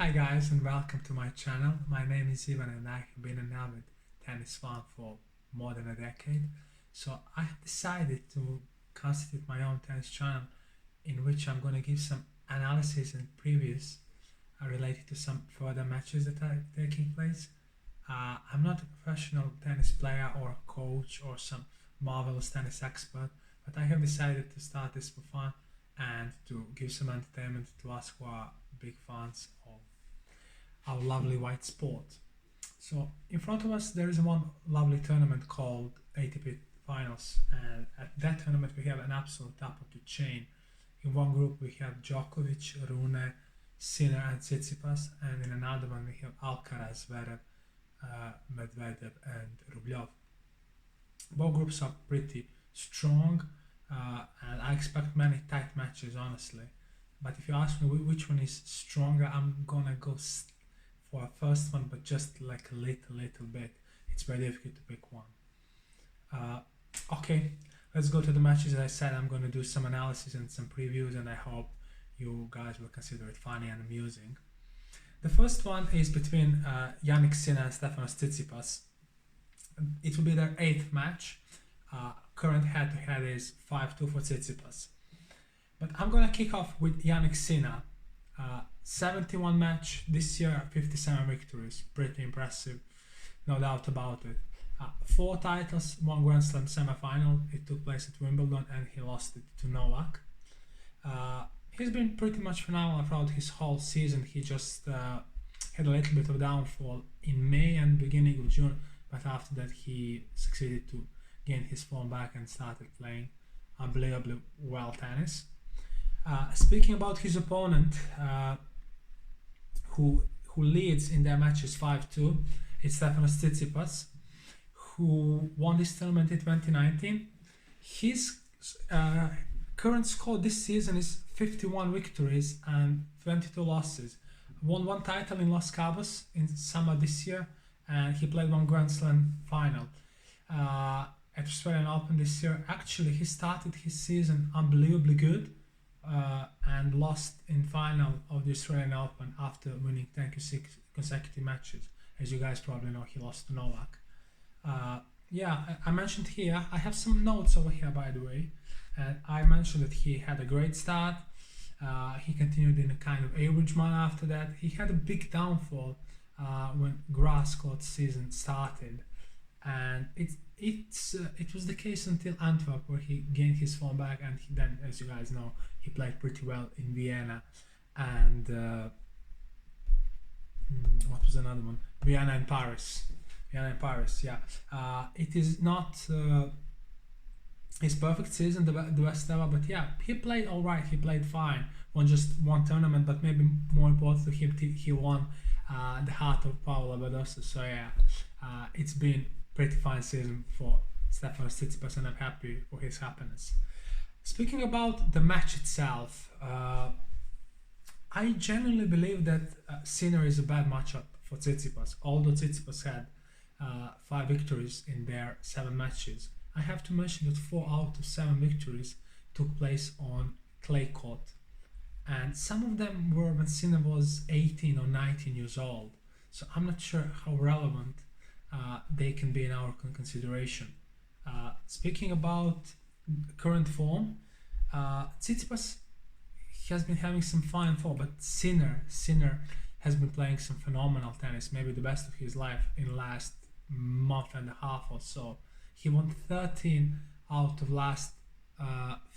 Hi guys and welcome to my channel. My name is Ivan and I have been an avid tennis fan for more than a decade. So I have decided to constitute my own tennis channel in which I'm going to give some analysis and previews related to some further matches that are taking place. I'm not a professional tennis player or a coach or some marvelous tennis expert, but I have decided to start this for fun and to give some entertainment to us who are big fans of our lovely white sport. So in front of us there is one lovely tournament called ATP Finals, and at that tournament we have an absolute top of the chain. In one group we have Djokovic, Rune, Sinner and Tsitsipas, and in another one we have Alcaraz, Zverev, Medvedev and Rublev. Both groups are pretty strong, and I expect many tight matches honestly. But if you ask me which one is stronger, I'm gonna go for a first one, but just like a little bit. It's very difficult to pick one. Okay, let's go to the matches. As I said, I'm going to do some analysis and some previews, and I hope you guys will consider it funny and amusing. The first one is between Jannik Sinner and Stefanos Tsitsipas. It will be their 8th match. Current head-to-head is 5-2 for Tsitsipas. But I'm going to kick off with Jannik Sinner. 71 match this year, 57 victories. Pretty impressive, no doubt about it. 4 titles, 1 Grand Slam semi-final. It took place at Wimbledon and he lost it to Novak. He's been pretty much phenomenal throughout his whole season. He just had a little bit of downfall in May and beginning of June, but after that he succeeded to gain his form back and started playing unbelievably well tennis. Speaking about his opponent, who leads in their matches 5-2, it's Stefanos Tsitsipas, who won this tournament in 2019. His current score this season is 51 victories and 22 losses. Won 1 title in Los Cabos in summer this year, and he played 1 Grand Slam final at Australian Open this year. Actually, he started his season unbelievably good. And lost in final of the Australian Open after winning 10 consecutive matches. As you guys probably know, he lost to Novak. I mentioned here, I have some notes over here by the way, and I mentioned that he had a great start. He continued in a kind of average manner after that. He had a big downfall when grass court season started, and it was the case until Antwerp, where he gained his form back, and then, as you guys know, he played pretty well in Vienna, and what was another one? Vienna and Paris, yeah. It is not his perfect season, the best ever, but yeah, he played all right. He played fine. Won just 1 tournament, but maybe more important to him, he won the heart of Paula Badosa. So yeah, it's been pretty fine season for Stefanos Tsitsipas, and I'm happy for his happiness. Speaking about the match itself, I genuinely believe that Sinner is a bad matchup for Tsitsipas. Although Tsitsipas had 5 victories in their 7 matches, I have to mention that 4 out of 7 victories took place on clay court, and some of them were when Sinner was 18 or 19 years old. So I'm not sure how relevant they can be in our consideration. Speaking about current form, Tsitsipas has been having some fine form, but Sinner has been playing some phenomenal tennis, maybe the best of his life in the last month and a half or so. He won 13 out of last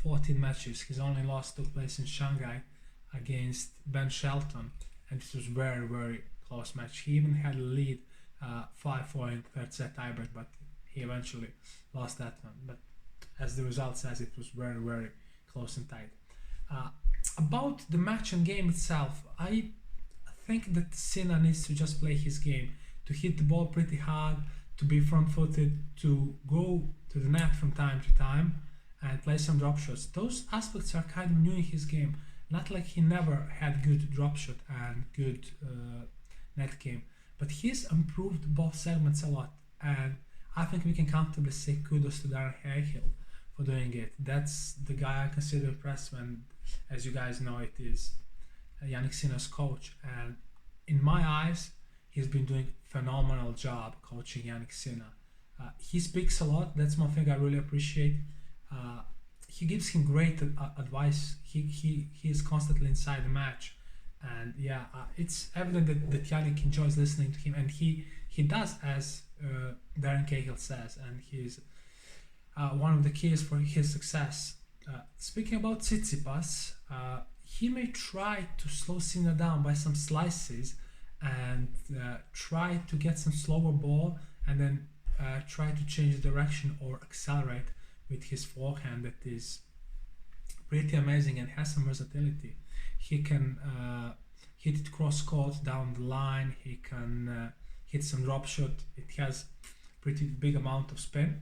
14 matches. His only loss took place in Shanghai against Ben Shelton, and this was very close match. He even had a lead 5-4 in third set tiebreak, but he eventually lost that one. But as the result says, it was very close and tight. About the match and game itself, I think that Sinner needs to just play his game, to hit the ball pretty hard, to be front-footed, to go to the net from time to time, and play some drop shots. Those aspects are kind of new in his game. Not like he never had good drop shot and good net game, but he's improved both segments a lot, and I think we can comfortably say kudos to Darren Hayhill for doing it. That's the guy I consider impressive, and as you guys know, it is Jannik Sinner's coach, and in my eyes, he's been doing phenomenal job coaching Yannick Sinner. He speaks a lot. That's one thing I really appreciate. He gives him great advice. He is constantly inside the match, and yeah, it's evident that Yannick enjoys listening to him, and he does, as Darren Cahill says, and he's one of the keys for his success. Speaking about Tsitsipas, he may try to slow Sinner down by some slices and try to get some slower ball, and then try to change direction or accelerate with his forehand that is pretty amazing and has some versatility. He can hit it cross court down the line. He can hit some drop shot. It has pretty big amount of spin.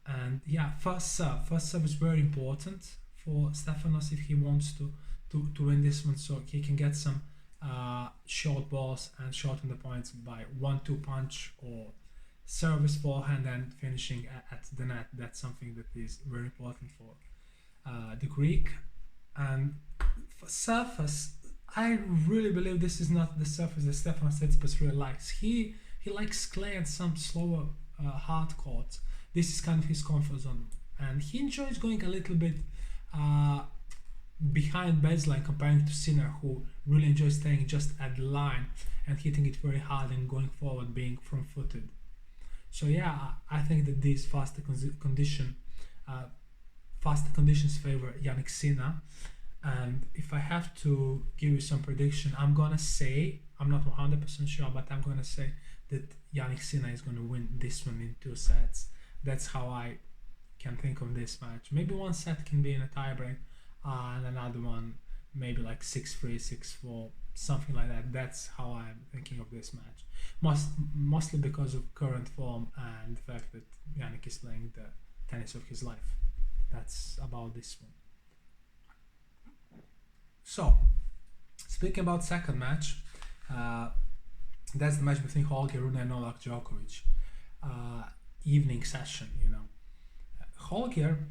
And yeah, first serve is very important for Stefanos if he wants to win this one, so he can get some short balls and shorten the points by 1-2 punch or service forehand and finishing at the net. That's something that is very important for the Greek. And for surface, I really believe this is not the surface that Stefanos Tsitsipas really likes. He likes clay and some slower hard courts. This is kind of his comfort zone, and he enjoys going a little bit behind baseline comparing to Sinner, who really enjoys staying just at the line and hitting it very hard and going forward, being front-footed. So yeah, I think that these faster conditions favor Yannick Sinner. And if I have to give you some prediction, I'm gonna say, I'm not 100% sure, but I'm gonna say that Yannick Sinner is gonna win this one in 2 sets. That's how I can think of this match. Maybe one set can be in a tiebreak, and another one maybe like 6-3, 6-4, something like that. That's how I'm thinking of this match. Mostly because of current form and the fact that Yannick is playing the tennis of his life. That's about this one. So, speaking about second match, that's the match between Holger Rune and Novak Djokovic. Evening session, Holger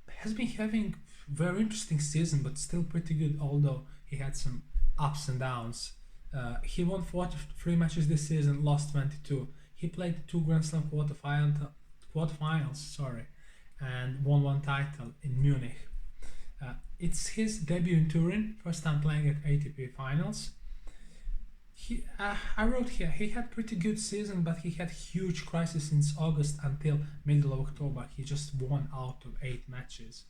has been having very interesting season, but still pretty good, although he had some ups and downs. He won 43 matches this season, lost 22. He played 2 Grand Slam quarterfinals, and won 1 title in Munich. It's his debut in Turin, first time playing at ATP finals. I wrote here, he had pretty good season, but he had huge crisis since August until middle of October. He just won out of 8 matches,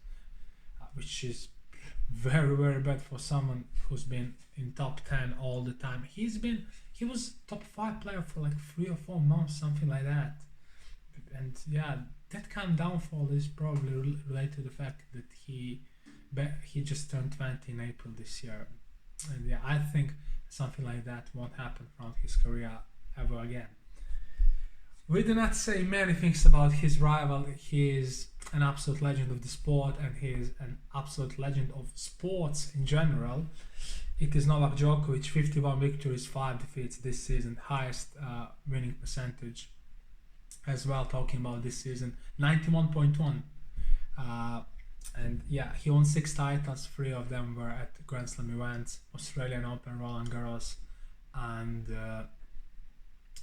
which is very, very bad for someone who's been in top 10 all the time. He was top 5 player for like 3 or 4 months, something like that. And yeah, that kind of downfall is probably related to the fact that he just turned 20 in April this year. And yeah, I think something like that won't happen throughout his career ever again. We do not say many things about his rival. He is an absolute legend of the sport, and he is an absolute legend of sports in general. It is Novak Djokovic, 51 victories, 5 defeats this season, highest winning percentage as well, talking about this season, 91.1. And yeah, he won 6 titles, 3 of them were at Grand Slam events, Australian Open, Roland Garros, and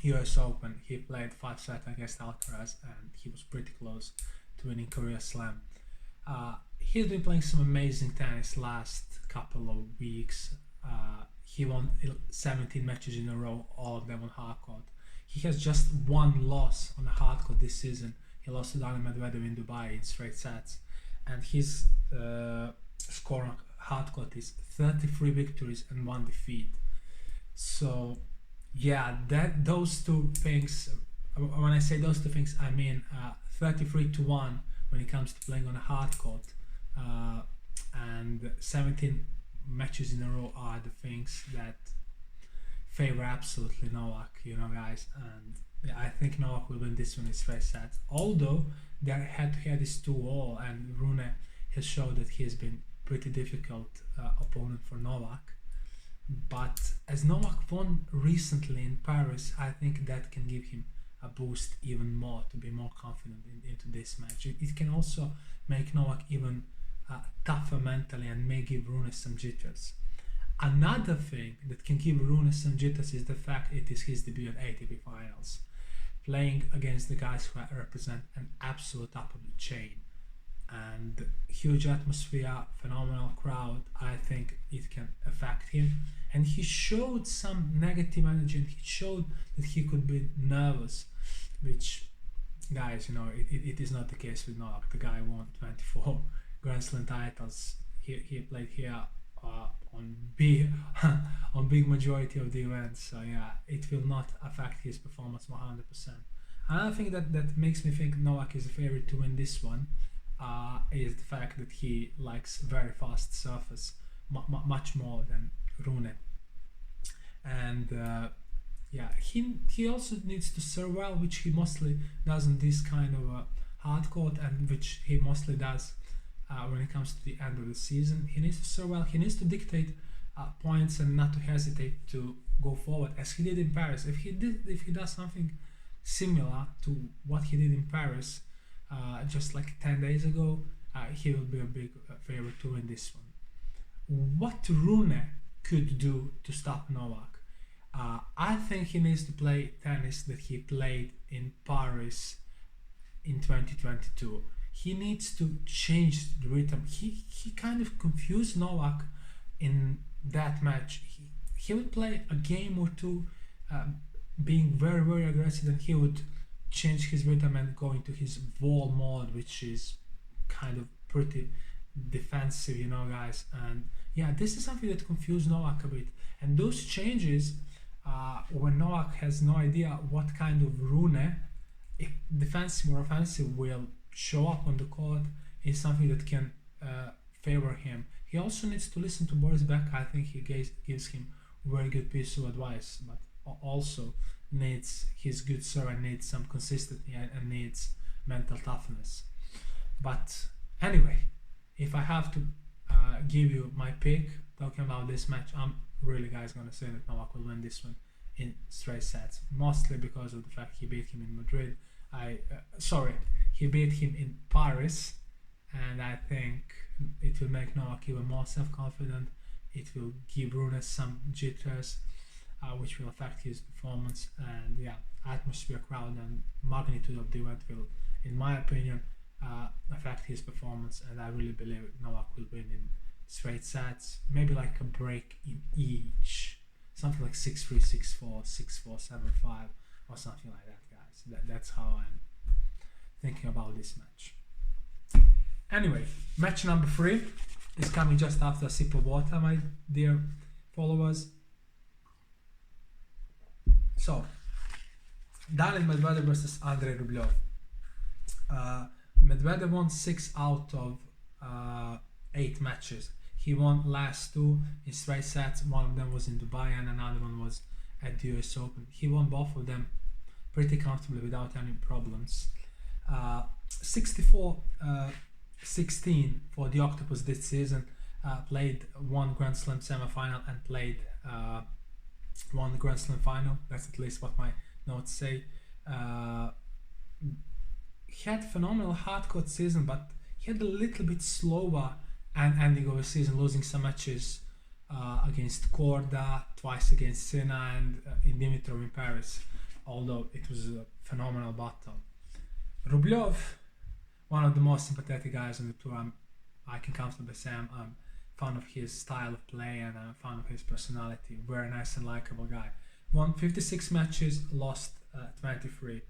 US Open. He played 5 sets against Alcaraz, and he was pretty close to winning Korea Slam. He's been playing some amazing tennis last couple of weeks. He won 17 matches in a row, all of them on hard court. He has just 1 loss on the hard court this season. He lost to Daniil Medvedev in Dubai in straight sets. And his score on hard court is 33 victories and 1 defeat. So yeah, those 2 things, when I say those 2 things, I mean 33-1 when it comes to playing on a hard court, and 17 matches in a row are the things that favor absolutely Novak, guys. And yeah, I think Novak will win this one in straight sets. Although they had to have this 2-all, and Rune has showed that he has been pretty difficult opponent for Novak. But as Novak won recently in Paris, I think that can give him a boost even more to be more confident into this match. It can also make Novak even tougher mentally and may give Rune some jitters. Another thing that can give Rune some jitters is the fact it is his debut at ATP finals, playing against the guys who represent an absolute top of the chain. And huge atmosphere, phenomenal crowd, I think it can affect him. And he showed some negative energy, and he showed that he could be nervous, which, guys, it is not the case with Novak. The guy won 24 Grand Slam titles. He played here on big majority of the events, so yeah, it will not affect his performance 100%. Another thing that makes me think Novak is a favorite to win this one is the fact that he likes very fast surface much more than Rune. And he also needs to serve well, which he mostly does in this kind of hard court, and which he mostly does when it comes to the end of the season. He needs to serve well, he needs to dictate points and not to hesitate to go forward, as he did in Paris. If he does something similar to what he did in Paris just like 10 days ago, he will be a big favorite to win this one. What Rune could do to stop Novak? I think he needs to play tennis that he played in Paris in 2022. He needs to change the rhythm. He kind of confused Novak in that match. He would play a game or two being very, very aggressive, and he would change his rhythm and go into his wall mode, which is kind of pretty defensive, guys. And yeah, this is something that confused Novak a bit. And those changes, when Novak has no idea what kind of Rune, if defensive or offensive, will show up on the court, is something that can favor him. He also needs to listen to Boris Becker. I think he gives him very good piece of advice, but also needs his good serve and needs some consistency and needs mental toughness. But anyway, if I have to give you my pick talking about this match, I'm really, guys, gonna say that Novak will win this one in straight sets, mostly because of the fact he beat him in Madrid. He beat him in Paris, and I think it will make Novak even more self-confident. It will give Rune some jitters, which will affect his performance. And yeah, atmosphere, crowd, and magnitude of the event will, in my opinion, affect his performance. And I really believe Novak will win in straight sets, maybe like a break in each, something like 6-3, 6-4, 6-4, 7-5, or something like that, guys. That's how I'm thinking about this match. Anyway, match number 3 is coming just after a sip of water, my dear followers. So, Daniil Medvedev versus Andrei Rublev. Medvedev won 6 out of 8 matches. He won last 2 in straight sets. One of them was in Dubai and another one was at the US Open. He won both of them pretty comfortably without any problems. 64-16 for the Octopus this season. Played one Grand Slam semi-final and played one Grand Slam final. That's at least what my notes say. He had phenomenal hardcourt season, but he had a little bit slower and ending of the season, losing some matches against Korda, twice against Sina, and in Dimitrov in Paris, although it was a phenomenal battle. Rublev, one of the most sympathetic guys on the tour. I can comfortably say I'm a fan of his style of play, and I'm a fan of his personality. Very nice and likable guy. Won 56 matches, lost 23.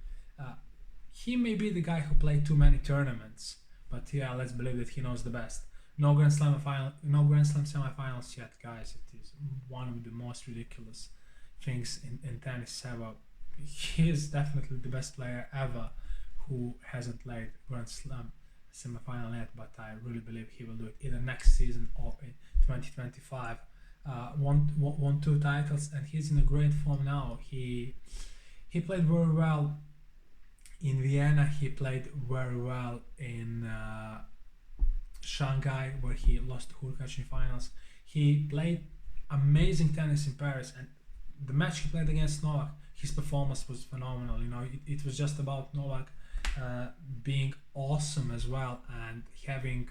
He may be the guy who played too many tournaments, but yeah, let's believe that he knows the best. No Grand Slam semi-finals yet, guys. It is one of the most ridiculous things in tennis ever. He is definitely the best player ever who hasn't played Grand Slam semi-final yet, but I really believe he will do it either next season or in 2025. Won 2 titles, and he's in a great form now. He played very well in Vienna. He played very well in Shanghai, where he lost to Hurkacz in finals. He played amazing tennis in Paris, and the match he played against Novak, his performance was phenomenal. It was just about Novak being awesome as well, and having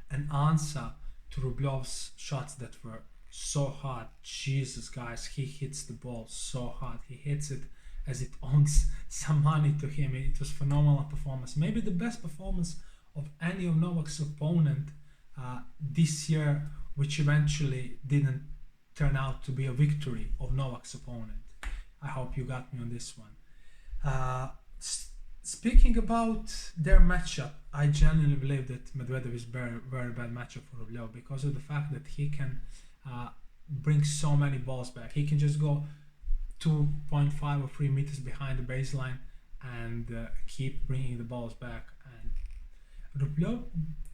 an answer to Rublev's shots that were so hard. Jesus, guys, he hits the ball so hard. He hits it as it owns some money to him. It was phenomenal performance. Maybe the best performance of any of Novak's opponent this year, which eventually didn't turn out to be a victory of Novak's opponent. I hope you got me on this one. Speaking about their matchup, I genuinely believe that Medvedev is very, very bad matchup for Rublev because of the fact that he can bring so many balls back. He can just go 2.5 or 3 meters behind the baseline and keep bringing the balls back. And Rublev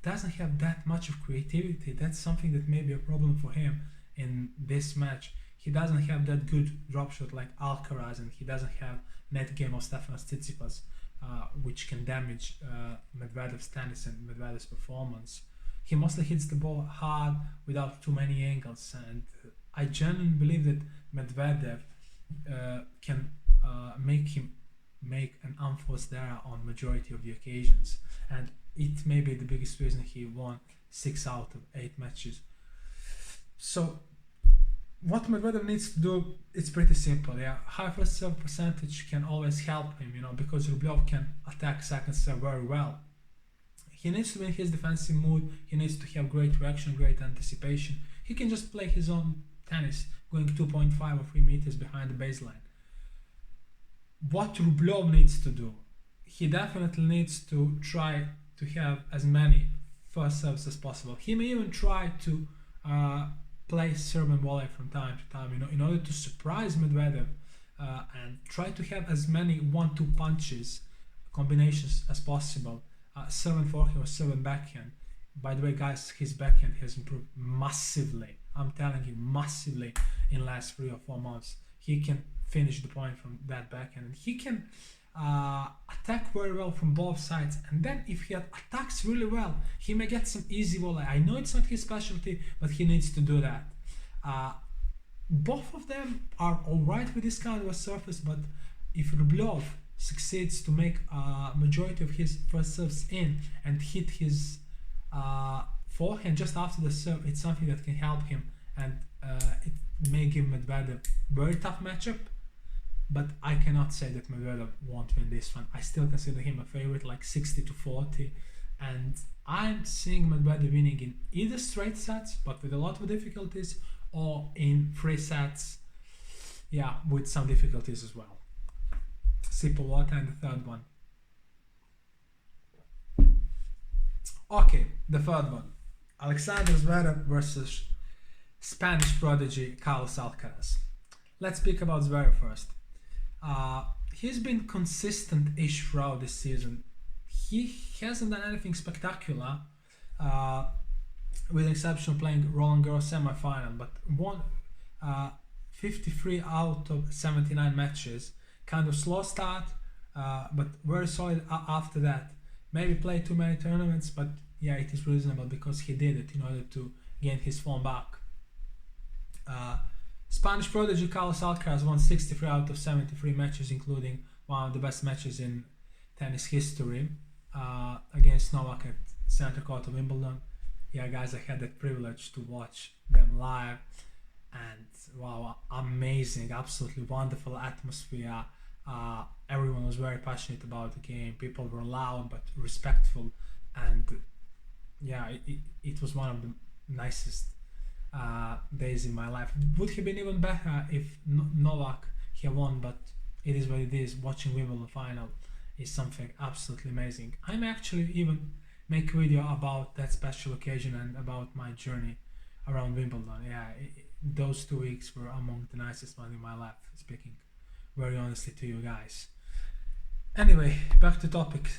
doesn't have that much of creativity. That's something that may be a problem for him in this match. He doesn't have that good drop shot like Alcaraz, and he doesn't have net game of Stefanos Tsitsipas, which can damage Medvedev's tennis and Medvedev's performance. He mostly hits the ball hard without too many angles, and I genuinely believe that Medvedev can make an unforced error on majority of the occasions, and it may be the biggest reason he won 6 out of 8 matches. So what Medvedev needs to do, it's pretty simple. Yeah, high first serve percentage can always help him, because Rublev can attack second serve very well. He needs to be in his defensive mood. He needs to have great reaction, great anticipation. He can just play his own tennis, going 2.5 or 3 meters behind the baseline. What Rublev needs to do, he definitely needs to try to have as many first serves as possible. He may even try to play serve and volley from time to time, in order to surprise Medvedev and try to have as many 1-2 punches combinations as possible. Serve and forehand or serve and backhand. By the way, guys, his backhand has improved massively. I'm telling you, massively in last 3 or 4 months. He can finish the point from that backhand, and he can attack very well from both sides. And then if he attacks really well, he may get some easy volley. I know it's not his specialty, but he needs to do that. Both of them are alright with this kind of a surface, but if Rublev succeeds to make a majority of his first serves in and hit his forehand just after the serve, it's something that can help him, and it may give Medvedev very tough matchup. But I cannot say that Medvedev won't win this one. I still consider him a favorite, like 60-40, and I'm seeing Medvedev winning in either straight sets, but with a lot of difficulties, or in 3 sets, with some difficulties as well. Sip of water. And the third one. Okay, the third one. Alexander Zverev versus Spanish prodigy Carlos Alcaraz. Let's speak about Zverev first. He's been consistent-ish throughout this season. He hasn't done anything spectacular, with the exception of playing Roland Garros semi-final, but won 53 out of 79 matches. Kind of slow start, but very solid after that. Maybe played too many tournaments, but it is reasonable because he did it in order to gain his form back. Spanish prodigy Carlos Alcaraz won 63 out of 73 matches, including one of the best matches in tennis history against Novak at center court of Wimbledon. Guys, I had the privilege to watch them live, and wow, amazing, absolutely wonderful atmosphere. Everyone was very passionate about the game. People were loud but respectful, and it was one of the nicest days in my life. Would have been even better if Novak had won, but it is what it is. Watching Wimbledon final is something absolutely amazing. I may actually even make a video about that special occasion and about my journey around Wimbledon. Those 2 weeks were among the nicest ones in my life, speaking very honestly to you guys. Anyway, back to topic.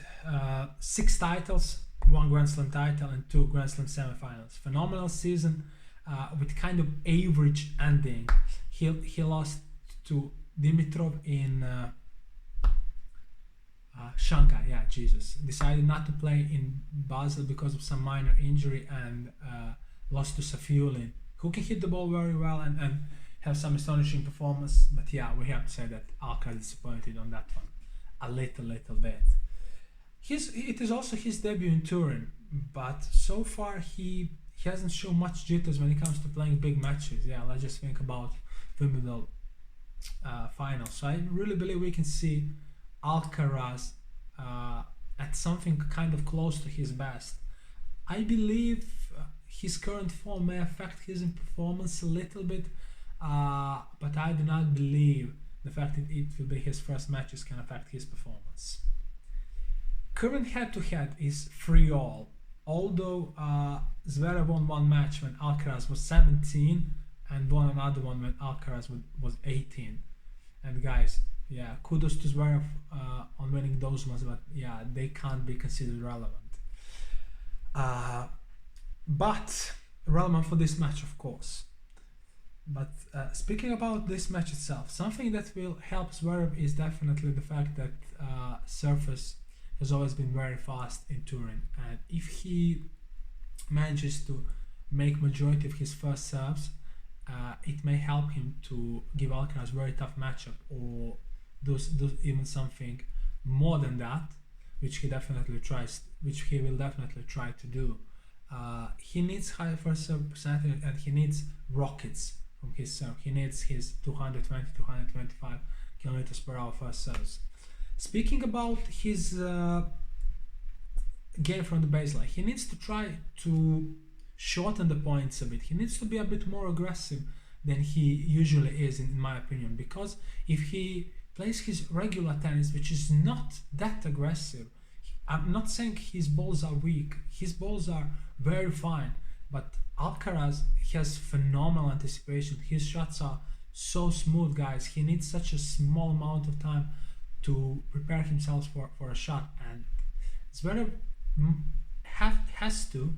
6 titles, 1 Grand Slam title and 2 Grand Slam semifinals. Phenomenal season, with kind of average ending. He lost to Dimitrov in Shanghai. Decided not to play in Basel because of some minor injury, and lost to Safiullin, who can hit the ball very well and have some astonishing performance. But we have to say that Alcaraz disappointed on that one a little bit. It is also his debut in Turin, but so far he he hasn't shown much jitters when it comes to playing big matches. Yeah, let's just think about Wimbledon final. So I really believe we can see Alcaraz at something kind of close to his best. I believe his current form may affect his performance a little bit, but I do not believe the fact that it will be his first matches can affect his performance. Current head-to-head is 3-all. Although Zverev won one match when Alcaraz was 17 and won another one when Alcaraz was 18. And guys, yeah, kudos to Zverev on winning those ones, but yeah, they can't be considered relevant. But relevant for this match, of course. But speaking about this match itself, something that will help Zverev is definitely the fact that surface has always been very fast in Turin, and if he manages to make majority of his first serves, it may help him to give Alcaraz a very tough matchup, or do even something more than that, which he will definitely try to do. He needs high first serve percentage, and he needs rockets from his serve. He needs his 220-225 kilometers per hour first serves. Speaking about his game from the baseline, he needs to try to shorten the points a bit. He needs to be a bit more aggressive than he usually is, in my opinion, because if he plays his regular tennis, which is not that aggressive, I'm not saying his balls are weak, his balls are very fine, but Alcaraz has phenomenal anticipation. His shots are so smooth, guys. He needs such a small amount of time to prepare himself for a shot, and Zverev has to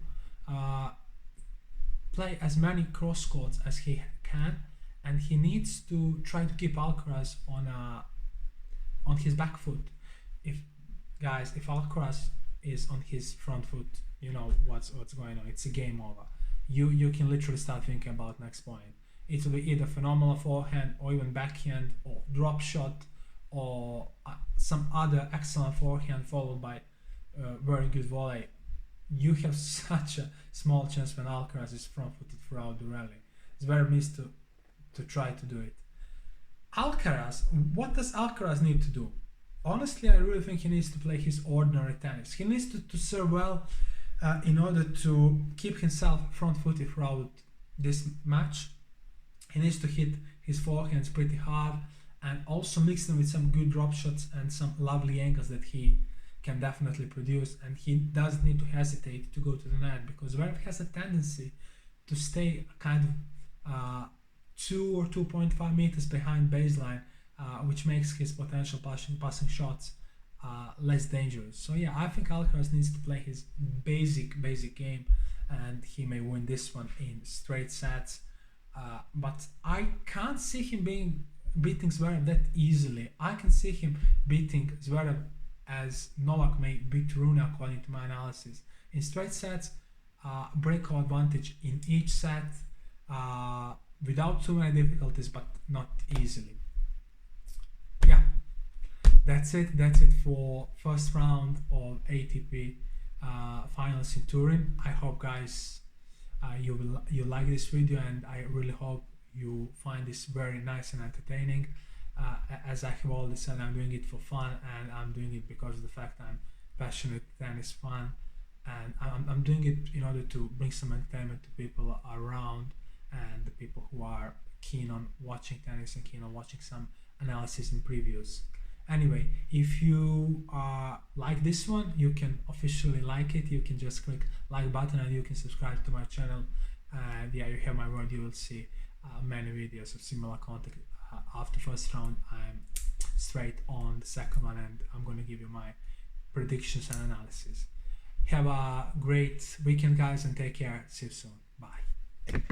play as many cross courts as he can, and he needs to try to keep Alcaraz on his back foot. If Alcaraz is on his front foot, you know what's going on. It's a game over. You can literally start thinking about next point. It will be either phenomenal forehand or even backhand or drop shot, or some other excellent forehand followed by very good volley. You have such a small chance when Alcaraz is front-footed throughout the rally. Zverev needs to try to do it. Alcaraz, what does Alcaraz need to do? Honestly, I really think he needs to play his ordinary tennis. He needs to serve well in order to keep himself front-footed throughout this match. He needs to hit his forehands pretty hard, and also mix them with some good drop shots and some lovely angles that he can definitely produce. And he doesn't need to hesitate to go to the net, because Zverev has a tendency to stay kind of 2 or 2.5 meters behind baseline, which makes his potential passing shots less dangerous. So yeah, I think Alcaraz needs to play his basic game, and he may win this one in straight sets. But I can't see him beating Zverev that easily. I can see him beating Zverev as Novak may beat Rune, according to my analysis. In straight sets, breakout advantage in each set, without too many difficulties, but not easily. Yeah, that's it for first round of ATP finals in Turin. I hope, guys, you like this video, and I really hope you find this very nice and entertaining. As I have already said, I'm doing it for fun, and I'm doing it because of the fact I'm passionate, tennis fun, and I'm doing it in order to bring some entertainment to people around, and the people who are keen on watching tennis and keen on watching some analysis and previews. Anyway, if you like this one, you can officially like it. You can just click like button, and you can subscribe to my channel. And yeah, you have my word, you will see many videos of similar content. After first round, I'm straight on the second one, and I'm going to give you my predictions and analysis. Have a great weekend, guys, and take care. See you soon. Bye.